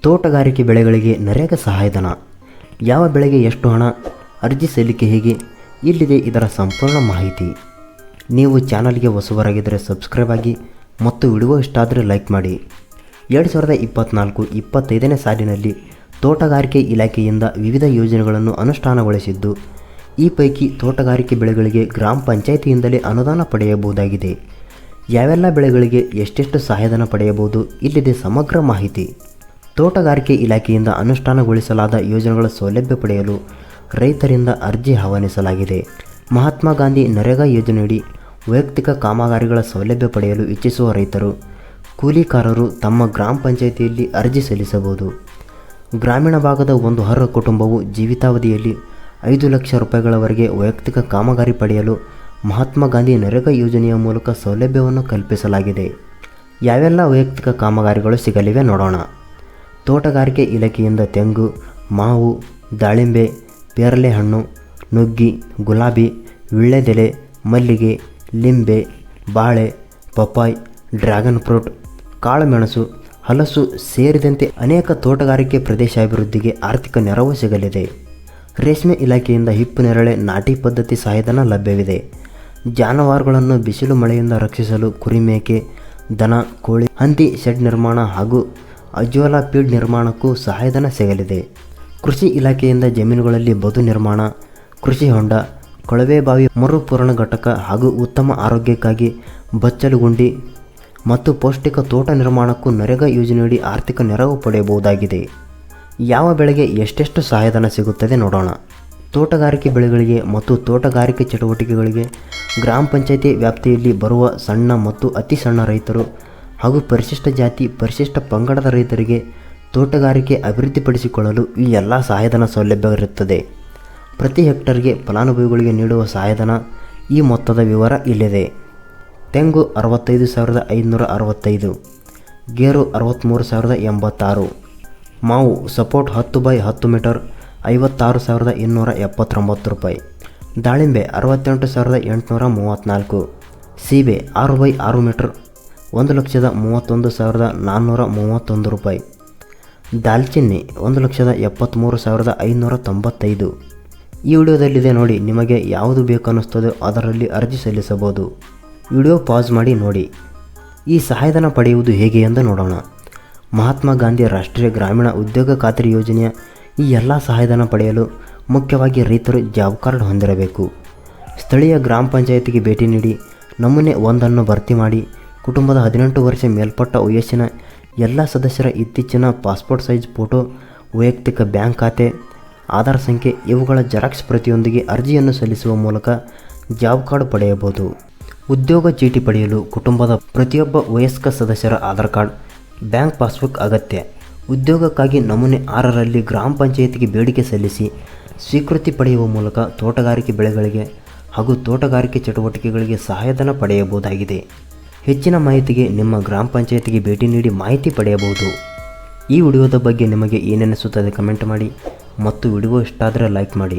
ತೋಟಗಾರಿಕೆ ಬೆಳೆಗಳಿಗೆ ನರೇಗಾ ಸಹಾಯಧನ. ಯಾವ ಬೆಳೆಗೆ ಎಷ್ಟು ಹಣ, ಅರ್ಜಿ ಸಲ್ಲಿಕೆ ಹೇಗೆ, ಇಲ್ಲಿದೆ ಇದರ ಸಂಪೂರ್ಣ ಮಾಹಿತಿ. ನೀವು ಚಾನಲ್ಗೆ ಹೊಸಬರಾಗಿದ್ದರೆ ಸಬ್ಸ್ಕ್ರೈಬ್ ಆಗಿ ಮತ್ತು ವಿಡಿಯೋ ಇಷ್ಟ ಆದರೆ ಲೈಕ್ ಮಾಡಿ. 2024-25ನೇ ಸಾಲಿನಲ್ಲಿ ತೋಟಗಾರಿಕೆ ಇಲಾಖೆಯಿಂದ ವಿವಿಧ ಯೋಜನೆಗಳನ್ನು ಅನುಷ್ಠಾನಗೊಳಿಸಿದ್ದು, ಈ ಪೈಕಿ ತೋಟಗಾರಿಕೆ ಬೆಳೆಗಳಿಗೆ ಗ್ರಾಮ ಪಂಚಾಯಿತಿಯಿಂದಲೇ ಅನುದಾನ ಪಡೆಯಬಹುದಾಗಿದೆ. ಯಾವೆಲ್ಲ ಬೆಳೆಗಳಿಗೆ ಎಷ್ಟೆಷ್ಟು ಸಹಾಯಧನ ಪಡೆಯಬಹುದು, ಇಲ್ಲಿದೆ ಸಮಗ್ರ ಮಾಹಿತಿ. ತೋಟಗಾರಿಕೆ ಇಲಾಖೆಯಿಂದ ಅನುಷ್ಠಾನಗೊಳಿಸಲಾದ ಯೋಜನೆಗಳ ಸೌಲಭ್ಯ ಪಡೆಯಲು ರೈತರಿಂದ ಅರ್ಜಿ ಆಹ್ವಾನಿಸಲಾಗಿದೆ. ಮಹಾತ್ಮ ಗಾಂಧಿ ನರೇಗಾ ಯೋಜನೆಯಡಿ ವೈಯಕ್ತಿಕ ಕಾಮಗಾರಿಗಳ ಸೌಲಭ್ಯ ಪಡೆಯಲು ಇಚ್ಛಿಸುವ ರೈತರು, ಕೂಲಿಕಾರರು ತಮ್ಮ ಗ್ರಾಮ ಪಂಚಾಯಿತಿಯಲ್ಲಿ ಅರ್ಜಿ ಸಲ್ಲಿಸಬಹುದು. ಗ್ರಾಮೀಣ ಭಾಗದ ಒಂದು ಅರ್ಹ ಕುಟುಂಬವು ಜೀವಿತಾವಧಿಯಲ್ಲಿ 5 ಲಕ್ಷ ರೂಪಾಯಿಗಳವರೆಗೆ ವೈಯಕ್ತಿಕ ಕಾಮಗಾರಿ ಪಡೆಯಲು ಮಹಾತ್ಮ ಗಾಂಧಿ ನರೇಗಾ ಯೋಜನೆಯ ಮೂಲಕ ಸೌಲಭ್ಯವನ್ನು ಕಲ್ಪಿಸಲಾಗಿದೆ. ಯಾವೆಲ್ಲ ವೈಯಕ್ತಿಕ ಕಾಮಗಾರಿಗಳು ಸಿಗಲಿವೆ ನೋಡೋಣ. ತೋಟಗಾರಿಕೆ ಇಲಾಖೆಯಿಂದ ತೆಂಗು, ಮಾವು, ದಾಳಿಂಬೆ, ಪೇರಲೆ ಹಣ್ಣು, ನುಗ್ಗಿ, ಗುಲಾಬಿ, ವೀಳ್ಯದೆಲೆ, ಮಲ್ಲಿಗೆ, ಲಿಂಬೆ, ಬಾಳೆ, ಪಪಾಯ್, ಡ್ರ್ಯಾಗನ್ ಫ್ರೂಟ್, ಕಾಳುಮೆಣಸು, ಹಲಸು ಸೇರಿದಂತೆ ಅನೇಕ ತೋಟಗಾರಿಕೆ ಪ್ರದೇಶಾಭಿವೃದ್ಧಿಗೆ ಆರ್ಥಿಕ ನೆರವು ಸಿಗಲಿದೆ. ರೇಷ್ಮೆ ಇಲಾಖೆಯಿಂದ ಹಿಪ್ಪುನೇರಳೆ ನಾಟಿ ಪದ್ಧತಿ ಸಹಾಯಧನ ಲಭ್ಯವಿದೆ. ಜಾನುವಾರುಗಳನ್ನು ಬಿಸಿಲು ಮಳೆಯಿಂದ ರಕ್ಷಿಸಲು ಕುರಿಮೇಕೆ, ದನ, ಕೋಳಿ, ಹಂದಿ ಶೆಡ್ ನಿರ್ಮಾಣ ಹಾಗೂ ಅಜೋಲಾ ಫೀಡ್ ನಿರ್ಮಾಣಕ್ಕೂ ಸಹಾಯಧನ ಸಿಗಲಿದೆ. ಕೃಷಿ ಇಲಾಖೆಯಿಂದ ಜಮೀನುಗಳಲ್ಲಿ ಬದು ನಿರ್ಮಾಣ, ಕೃಷಿ ಹೊಂಡ, ಕೊಳವೆ ಬಾವಿ ಮರುಪೂರಣ ಘಟಕ ಹಾಗೂ ಉತ್ತಮ ಆರೋಗ್ಯಕ್ಕಾಗಿ ಬಚ್ಚಲು ಗುಂಡಿ ಮತ್ತು ಪೌಷ್ಟಿಕ ತೋಟ ನಿರ್ಮಾಣಕ್ಕೂ ನರೇಗಾ ಯೋಜನೆಯಡಿ ಆರ್ಥಿಕ ನೆರವು ಪಡೆಯಬಹುದಾಗಿದೆ. ಯಾವ ಬೆಳೆಗೆ ಎಷ್ಟೆಷ್ಟು ಸಹಾಯಧನ ಸಿಗುತ್ತದೆ ನೋಡೋಣ. ತೋಟಗಾರಿಕೆ ಬೆಳೆಗಳಿಗೆ ಮತ್ತು ತೋಟಗಾರಿಕೆ ಚಟುವಟಿಕೆಗಳಿಗೆ ಗ್ರಾಮ ಪಂಚಾಯಿತಿ ವ್ಯಾಪ್ತಿಯಲ್ಲಿ ಬರುವ ಸಣ್ಣ ಮತ್ತು ಅತಿ ಸಣ್ಣ ರೈತರು ಹಾಗೂ ಪರಿಶಿಷ್ಟ ಜಾತಿ, ಪರಿಶಿಷ್ಟ ಪಂಗಡದ ರೈತರಿಗೆ ತೋಟಗಾರಿಕೆ ಅಭಿವೃದ್ಧಿಪಡಿಸಿಕೊಳ್ಳಲು ಈ ಎಲ್ಲ ಸಹಾಯಧನ ಸೌಲಭ್ಯವಿರುತ್ತದೆ. ಪ್ರತಿ ಹೆಕ್ಟರ್ಗೆ ಫಲಾನುಭವಿಗಳಿಗೆ ನೀಡುವ ಸಹಾಯಧನ ಈ ಮೊತ್ತದ ವಿವರ ಇಲ್ಲಿದೆ. ತೆಂಗು 65,565, ಗೇರು 63,086, ಮಾವು ಸಪೋರ್ಟ್ 10x10 ಮೀಟರ್ 56,279 ರೂಪಾಯಿ, ದಾಳಿಂಬೆ 68,834, ಸೀಬೆ 6x6 ಮೀಟರ್ 1,31,431 ರೂಪಾಯಿ, ದಾಲ್ಚಿನ್ನಿ 1,73,595. ಈ ವಿಡಿಯೋದಲ್ಲಿದೆ ನೋಡಿ. ನಿಮಗೆ ಯಾವುದು ಬೇಕು ಅನ್ನಿಸ್ತದೋ ಅದರಲ್ಲಿ ಅರ್ಜಿ ಸಲ್ಲಿಸಬಹುದು. ವಿಡಿಯೋ ಪಾಸ್ ಮಾಡಿ ನೋಡಿ. ಈ ಸಹಾಯಧನ ಪಡೆಯುವುದು ಹೇಗೆ ಎಂದು ನೋಡೋಣ. ಮಹಾತ್ಮ ಗಾಂಧಿ ರಾಷ್ಟ್ರೀಯ ಗ್ರಾಮೀಣ ಉದ್ಯೋಗ ಖಾತ್ರಿ ಯೋಜನೆಯ ಈ ಎಲ್ಲ ಸಹಾಯಧನ ಪಡೆಯಲು ಮುಖ್ಯವಾಗಿ ರೈತರು ಜಾಬ್ ಕಾರ್ಡ್ ಹೊಂದಿರಬೇಕು. ಸ್ಥಳೀಯ ಗ್ರಾಮ ಪಂಚಾಯಿತಿಗೆ ಭೇಟಿ ನೀಡಿ ನಮೂನೆ 1 ಭರ್ತಿ ಮಾಡಿ ಕುಟುಂಬದ 18 ವರ್ಷ ಮೇಲ್ಪಟ್ಟ ವಯಸ್ಸಿನ ಎಲ್ಲ ಸದಸ್ಯರ ಇತ್ತೀಚಿನ ಪಾಸ್ಪೋರ್ಟ್ ಸೈಜ್ ಫೋಟೋ, ವೈಯಕ್ತಿಕ ಬ್ಯಾಂಕ್ ಖಾತೆ, ಆಧಾರ್ ಸಂಖ್ಯೆ ಇವುಗಳ ಜೆರಾಕ್ಸ್ ಪ್ರತಿಯೊಂದಿಗೆ ಅರ್ಜಿಯನ್ನು ಸಲ್ಲಿಸುವ ಮೂಲಕ ಜಾಬ್ ಕಾರ್ಡ್ ಪಡೆಯಬಹುದು. ಉದ್ಯೋಗ ಚೀಟಿ ಪಡೆಯಲು ಕುಟುಂಬದ ಪ್ರತಿಯೊಬ್ಬ ವಯಸ್ಕ ಸದಸ್ಯರ ಆಧಾರ್ ಕಾರ್ಡ್, ಬ್ಯಾಂಕ್ ಪಾಸ್ಬುಕ್ ಅಗತ್ಯ. ಉದ್ಯೋಗಕ್ಕಾಗಿ ನಮೂನೆ 6ರಲ್ಲಿ ಗ್ರಾಮ ಪಂಚಾಯಿತಿಗೆ ಬೇಡಿಕೆ ಸಲ್ಲಿಸಿ ಸ್ವೀಕೃತಿ ಪಡೆಯುವ ಮೂಲಕ ತೋಟಗಾರಿಕೆ ಬೆಳೆಗಳಿಗೆ ಹಾಗೂ ತೋಟಗಾರಿಕೆ ಚಟುವಟಿಕೆಗಳಿಗೆ ಸಹಾಯಧನ ಪಡೆಯಬಹುದಾಗಿದೆ. ಹೆಚ್ಚಿನ ಮಾಹಿತಿಗೆ ನಿಮ್ಮ ಗ್ರಾಮ ಪಂಚಾಯಿತಿಗೆ ಭೇಟಿ ನೀಡಿ ಮಾಹಿತಿ ಪಡೆಯಬಹುದು. ಈ ವಿಡಿಯೋದ ಬಗ್ಗೆ ನಿಮಗೆ ಏನೆನಿಸುತ್ತದೆ ಕಮೆಂಟ್ ಮಾಡಿ ಮತ್ತು ವಿಡಿಯೋ ಇಷ್ಟ ಆದರೆ ಲೈಕ್ ಮಾಡಿ.